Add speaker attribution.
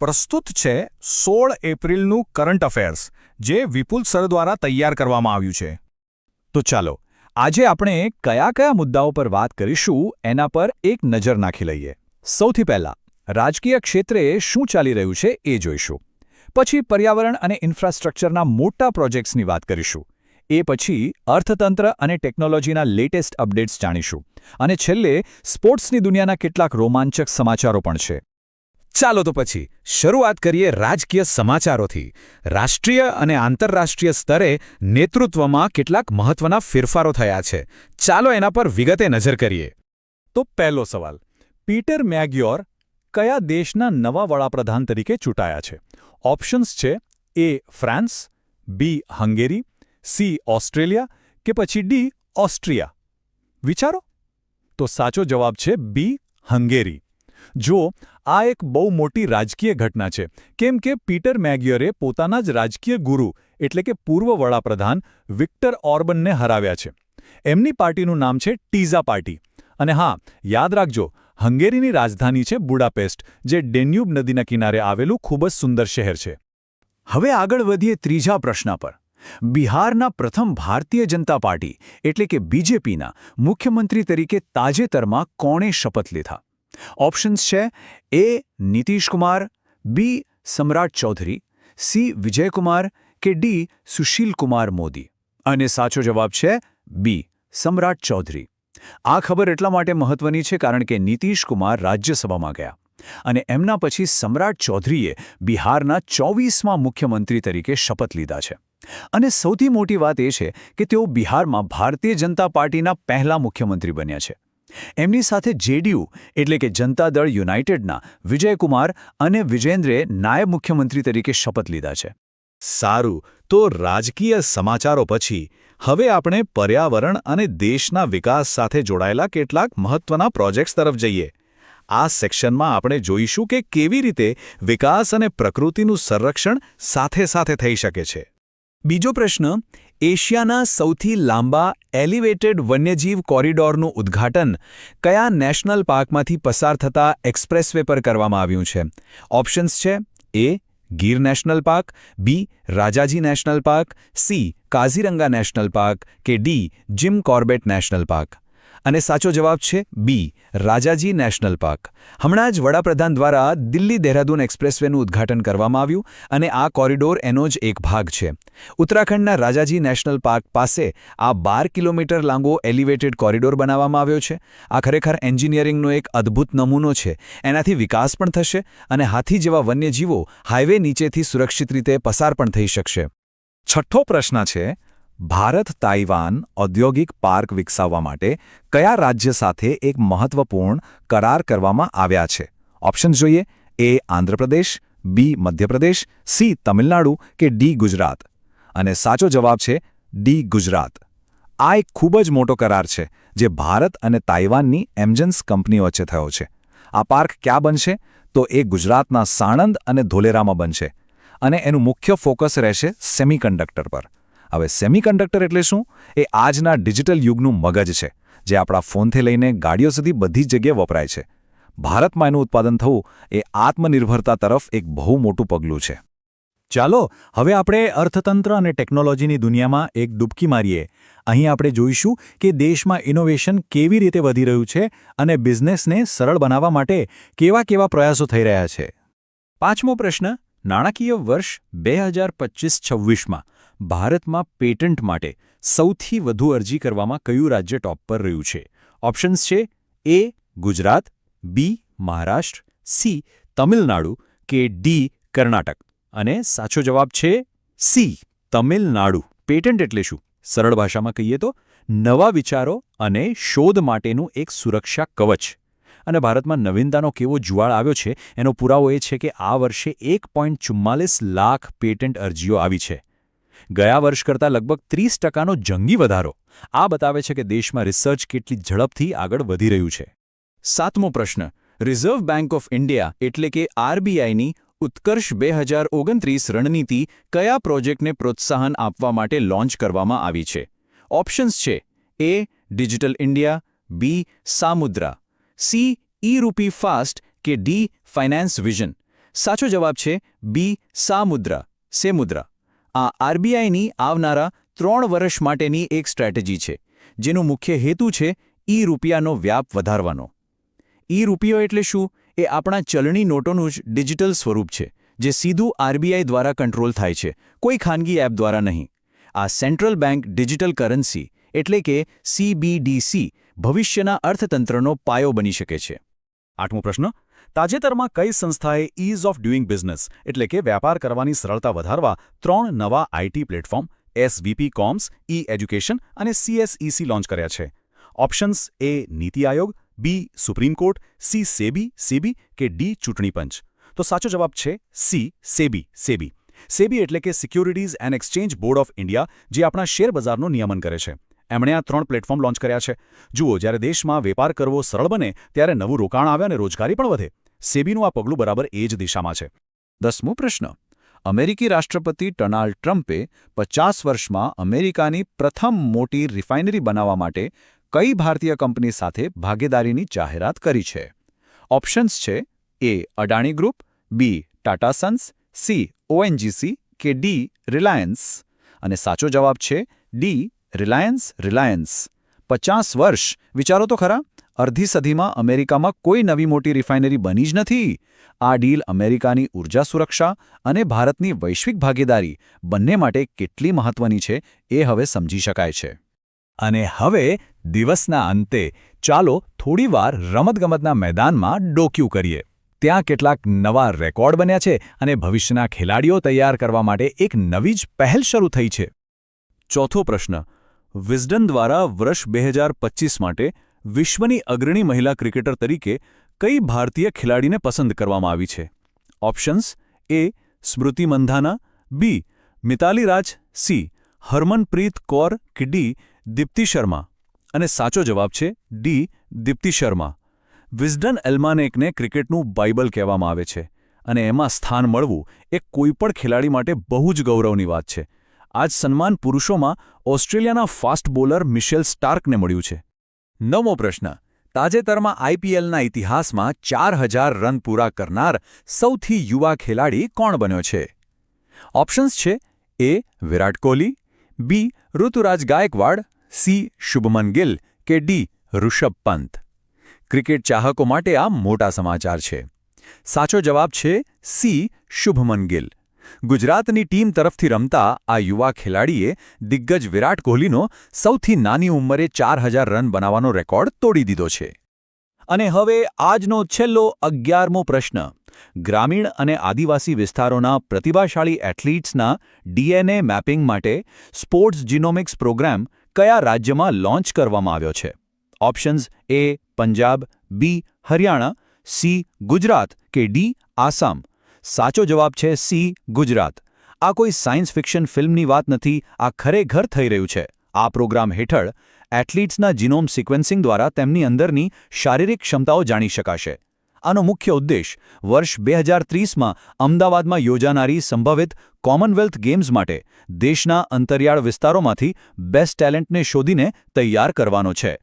Speaker 1: પ્રસ્તુત છે 16 એપ્રિલનું current affairs, જે વિપુલ સર દ્વારા તૈયાર કરવામાં આવ્યું છે. તો ચાલો આજે આપણે કયા કયા મુદ્દાઓ પર વાત કરીશું એના પર એક નજર નાખી લઈએ. સૌથી પહેલા રાજકીય ક્ષેત્રે શું ચાલી રહ્યું છે એ જોઈશું. પછી પર્યાવરણ અને ઇન્ફ્રાસ્ટ્રક્ચરના મોટા પ્રોજેક્ટ્સની વાત કરીશું. એ પછી અર્થતંત્ર અને ટેકનોલોજીના લેટેસ્ટ અપડેટ્સ જાણીશું. અને છેલ્લે સ્પોર્ટ્સની દુનિયાના કેટલાક રોમાંચક સમાચારો પણ છે. ચાલો તો પછી શરૂઆત કરીએ રાજકીય સમાચારોથી. રાષ્ટ્રીય અને આંતરરાષ્ટ્રીય સ્તરે નેતૃત્વમાં કેટલાક મહત્વના ફેરફારો થયા છે. ચાલો એના પર વિગતે નજર કરીએ. તો પહેલો સવાલ, પીટર મેગ્યોર કયા દેશના નવા વડાપ્રધાન તરીકે ચૂંટાયા છે? ઓપ્શન્સ છે A France, B Hungary, C Australia કે પછી ડી ઓસ્ટ્રિયા. વિચારો. તો સાચો જવાબ છે બી હંગેરી. જો આ એક બહુ મોટી રાજકીય ઘટના છે, કેમ કે પીટર મેગ્યોરે પોતાના જ રાજકીય ગુરુ એટલે કે પૂર્વ વડાપ્રધાન વિક્ટર ઓર્બનને હરાવ્યા છે. એમની પાર્ટીનું નામ છે ટીઝા પાર્ટી. અને હા, યાદ રાખજો, હંગેરીની રાજધાની છે બુડાપેસ્ટ, જે ડેન્યુબ નદીના કિનારે આવેલું ખૂબ જ સુંદર શહેર છે. હવે આગળ વધીએ ત્રીજા પ્રશ્ન પર. બિહારના પ્રથમ ભારતીય જનતા પાર્ટી એટલે કે બીજેપીના મુખ્યમંત્રી તરીકે તાજેતરમાં કોણે શપથ લીધા? ઓપ્શન્સ છે એ નીતિશકુમાર, બી સમ્રાટ ચૌધરી, સી વિજયકુમાર કે ડી સુશીલકુમાર મોદી. અને સાચો જવાબ છે બી સમ્રાટ ચૌધરી. આ ખબર એટલા માટે મહત્વની છે કારણ કે નીતિશકુમાર રાજ્યસભામાં ગયા અને એમના પછી સમ્રાટ ચૌધરીએ બિહારના 24મા મુખ્યમંત્રી તરીકે શપથ લીધા છે. અને સૌથી મોટી વાત એ છે કે તેઓ બિહારમાં ભારતીય જનતા પાર્ટીના પહેલા મુખ્યમંત્રી બન્યા છે. એમની સાથે જેડીયુ એટલે કે જનતા દળ યુનાઇટેડના વિજયકુમાર અને વિજેન્દ્રે નાયબ મુખ્યમંત્રી તરીકે શપથ લીધા છે. સારું, તો રાજકીય સમાચારો પછી હવે આપણે પર્યાવરણ અને દેશના વિકાસ સાથે જોડાયેલા કેટલાક મહત્વના પ્રોજેક્ટ્સ તરફ જઈએ. આ સેક્શનમાં આપણે જોઈશું કે કેવી રીતે વિકાસ અને પ્રકૃતિનું સંરક્ષણ સાથે સાથે થઈ શકે છે. બીજો પ્રશ્ન, એશિયાના સૌથી લાંબા એલિવેટેડ વન્યજીવ કોરિડોરનું ઉદ્ઘાટન કયા નેશનલ પાર્કમાંથી પસાર થતા એક્સપ્રેસવે પર કરવામાં આવ્યું છે? ઓપ્શન્સ છે A Gir National Park, B Rajaji National Park, C Kaziranga National Park કે D Jim Corbett National Park. અને સાચો જવાબ છે બી રાજાજી નેશનલ પાર્ક. હમણાં જ વડાપ્રધાન દ્વારા દિલ્હી દહેરાદૂન એક્સપ્રેસવેનું ઉદ્ઘાટન કરવામાં આવ્યું અને આ કોરિડોર એનો જ એક ભાગ છે. ઉત્તરાખંડના રાજાજી નેશનલ પાર્ક પાસે આ 12 કિલોમીટર લાંબો એલિવેટેડ કોરિડોર બનાવવામાં આવ્યો છે. આ ખરેખર એન્જિનિયરિંગનો એક અદ્ભુત નમૂનો છે. એનાથી વિકાસ પણ થશે અને હાથી જેવા વન્યજીવો હાઈવે નીચેથી સુરક્ષિત રીતે પસાર પણ થઈ શકશે. છઠ્ઠો પ્રશ્ન છે, ભારત તાઇવાન ઔદ્યોગિક પાર્ક વિકસાવવા માટે કયા રાજ્ય સાથે એક મહત્વપૂર્ણ કરાર કરવામાં આવ્યા છે? ઓપ્શન્સ જોઈએ એ આંધ્રપ્રદેશ, બી મધ્યપ્રદેશ, સી તમિલનાડુ કે ડી ગુજરાત. અને સાચો જવાબ છે ડી ગુજરાત. આ એક ખૂબ જ મોટો કરાર છે જે ભારત અને તાઇવાનની એમજન્સ કંપનીઓ વચ્ચે થયો છે. આ પાર્ક ક્યાં બનશે? તો એ ગુજરાતના સાણંદ અને ધોલેરામાં બનશે અને એનું મુખ્ય ફોકસ રહેશે સેમિકન્ડક્ટર પર. હવે સેમિકન્ડક્ટર એટલે શું? એ આજના ડિજિટલ યુગનું મગજ છે, જે આપણા ફોનથી લઈને ગાડીઓ સુધી બધી જ જગ્યાએ વપરાય છે. ભારતમાં એનું ઉત્પાદન થવું એ આત્મનિર્ભરતા તરફ એક બહુ મોટું પગલું છે. ચાલો હવે આપણે અર્થતંત્ર અને ટેકનોલોજીની દુનિયામાં એક ડૂબકી મારીએ. અહીં આપણે જોઈશું કે દેશમાં ઇનોવેશન કેવી રીતે વધી રહ્યું છે અને બિઝનેસને સરળ બનાવવા માટે કેવા કેવા પ્રયાસો થઈ રહ્યા છે. પાંચમો પ્રશ્ન, નાણાકીય વર્ષ 2025-26માં ભારતમાં પેટન્ટ માટે સૌથી વધુ અરજી કરવામાં કયું રાજ્ય ટોપ પર રહ્યું છે? ઓપ્શન્સ છે એ ગુજરાત, બી મહારાષ્ટ્ર, સી તમિલનાડુ કે ડી કર્ણાટક. અને સાચો જવાબ છે સી તમિલનાડુ. પેટન્ટ એટલે શું? સરળ ભાષામાં કહીએ તો નવા વિચારો અને શોધ માટેનું એક સુરક્ષા કવચ. અને ભારતમાં નવીનતાનો કેવો જુવાળ આવ્યો છે એનો પુરાવો એ છે કે આ વર્ષે 1.44 લાખ પેટન્ટ અરજીઓ આવી છે. ગયા વર્ષ કરતાં લગભગ 30%નો જંગી વધારો. આ બતાવે છે કે દેશમાં રિસર્ચ કેટલી ઝડપથી આગળ વધી રહ્યું છે. સાતમો પ્રશ્ન, રિઝર્વ બેંક ઓફ ઇન્ડિયા એટલે કે આરબીઆઈની ઉત્કર્ષ 2029 રણનીતિ કયા પ્રોજેક્ટને પ્રોત્સાહન આપવા માટે લોન્ચ કરવામાં આવી છે? ઓપ્શન્સ છે એ ડિજિટલ ઇન્ડિયા, બી સામુદ્રા, સી ઈ રૂપી ફાસ્ટ કે ડી ફાઇનાન્સ વિઝન.
Speaker 2: સાચો જવાબ છે બી સામુદ્રા સેમુદ્રા. આ આરબીઆઈની આવનારા 3 વર્ષ માટેની એક સ્ટ્રેટેજી છે, જેનું મુખ્ય હેતુ છે રૂપિયાનો વ્યાપ વધારવાનો. રૂપિયો એટલે શું? એ આપણા ચલણી નોટોનું જ ડિજિટલ સ્વરૂપ છે, જે સીધું આરબીઆઈ દ્વારા કંટ્રોલ થાય છે, કોઈ ખાનગી એપ દ્વારા નહીં. આ સેન્ટ્રલ બેંક ડિજિટલ કરન્સી એટલે કે CBDC ભવિષ્યના અર્થતંત્રનો પાયો બની શકે છે.
Speaker 1: 8મો પ્રશ્ન. તાજેતરમાં કઈ સંસ્થાએ ઇઝ ઓફ ડુઇંગ બિઝનેસ એટલે કે વ્યાપાર કરવાની સરળતા વધારવા 3 નવા આઈટી પ્લેટફોર્મ SVP કોમ્સ, એજ્યુકેશન અને CSEC લોન્ચ કર્યા છે? ઓપ્શન્સ A NITI Aayog, B supreme court, C SEBI કે D ચૂંટણી પંચ. તો સાચો જવાબ છે C સેબી. સેબી એટલે કે securities and exchange board of India, જે આપણા શેર બજારનું નિયમન કરે છે. એમણે આ 3 પ્લેટફોર્મ લોન્ચ કર્યા છે. જુઓ, જ્યારે દેશમાં વેપાર કરવો સરળ બને ત્યારે નવું રોકાણ આવે અને રોજગારી પણ વધે. સેબીનું આ પગલું બરાબર એ જ દિશામાં છે.
Speaker 2: 10મો પ્રશ્ન. અમેરિકી રાષ્ટ્રપતિ ડોનાલ્ડ ટ્રમ્પે 50 વર્ષમાં અમેરિકાની પ્રથમ મોટી રિફાઇનરી બનાવવા માટે કઈ ભારતીય કંપની સાથે ભાગીદારીની જાહેરાત કરી છે? ઓપ્શન્સ છે A Adani group, B Tata Sons, C ONGC કે D રિલાયન્સ. અને સાચો જવાબ છે D રિલાયન્સ. 50 વર્ષ વિચારો તો ખરા. અડધી સદીમાં અમેરિકામાં કોઈ નવી મોટી રિફાઇનરી બની જ નથી. આ ડીલ અમેરિકાની ઊર્જા સુરક્ષા અને ભારતની વૈશ્વિક ભાગીદારી બંને માટે કેટલી મહત્વની છે એ હવે સમજી શકાય છે.
Speaker 1: અને હવે દિવસના અંતે ચાલો થોડીવાર રમતગમતના મેદાનમાં ડોક્યું કરીએ. ત્યાં કેટલાક નવા રેકોર્ડ બન્યા છે અને ભવિષ્યના ખેલાડીઓ તૈયાર કરવા માટે એક નવી જ પહેલ શરૂ થઈ છે. 4થો પ્રશ્ન. વિઝડન દ્વારા વર્ષ 2025 માટે વિશ્વની અગ્રણી મહિલા ક્રિકેટર તરીકે કઈ ભારતીય ખેલાડીને પસંદ કરવામાં આવી છે? ઓપ્શન્સ A Smriti Mandhana, B Mithali Raj, C Harmanpreet Kaur કે D દીપ્તિ શર્મા. અને સાચો જવાબ છે D દીપ્તિ શર્મા. વિઝડન એલ્માનેકને ક્રિકેટનું બાઇબલ કહેવામાં આવે છે અને એમાં સ્થાન મળવું એ કોઈપણ ખેલાડી માટે બહુ જ ગૌરવની વાત છે. આ જ સન્માન પુરુષોમાં ઓસ્ટ્રેલિયાના ફાસ્ટ બોલર મિશેલ સ્ટાર્કને મળ્યું છે. 9મો પ્રશ્ન. તાજેતરમાં IPLના ઇતિહાસમાં 4000 રન પૂરા કરનાર સૌથી યુવા ખેલાડી કોણ બન્યો છે? ઓપ્શન્સ છે A Virat Kohli, B Rituraj Gaekwad, C Shubman Gill કે D ઋષભ પંત. ક્રિકેટ ચાહકો માટે આ મોટા સમાચાર છે. સાચો જવાબ છે C શુભમન ગિલ. ગુજરાતની ટીમ તરફથી રમતા આ યુવા ખેલાડીએ દિગ્ગજ વિરાટ કોહલીનો સૌથી નાની ઉંમરે 4000 રન બનાવવાનો રેકોર્ડ તોડી દીધો છે. અને હવે આજનો છેલ્લો 11મો પ્રશ્ન. ગ્રામીણ અને આદિવાસી વિસ્તારોના પ્રતિભાશાળી એથ્લીટ્સના DNA મેપિંગ માટે સ્પોર્ટ્સ જીનોમિક્સ પ્રોગ્રામ કયા રાજ્યમાં લોન્ચ કરવામાં આવ્યો છે? ઓપ્શન્સ A Punjab, B Haryana, C Gujarat કે D આસામ. સાચો જવાબ છે C ગુજરાત. આ કોઈ સાયન્સ ફિક્શન ફિલ્મની વાત નથી, આ ખરેખર થઈ રહ્યું છે. આ પ્રોગ્રામ હેઠળ એથ્લીટ્સના જીનોમ સિક્વન્સિંગ દ્વારા તેમની અંદરની શારીરિક ક્ષમતાઓ જાણી શકાશે. આનો મુખ્ય ઉદ્દેશ વર્ષ 2030માં અમદાવાદમાં યોજાનારી સંભવિત કોમનવેલ્થ ગેમ્સ માટે દેશના અંતરિયાળ વિસ્તારોમાંથી બેસ્ટ ટેલેન્ટને શોધીને તૈયાર કરવાનો છે.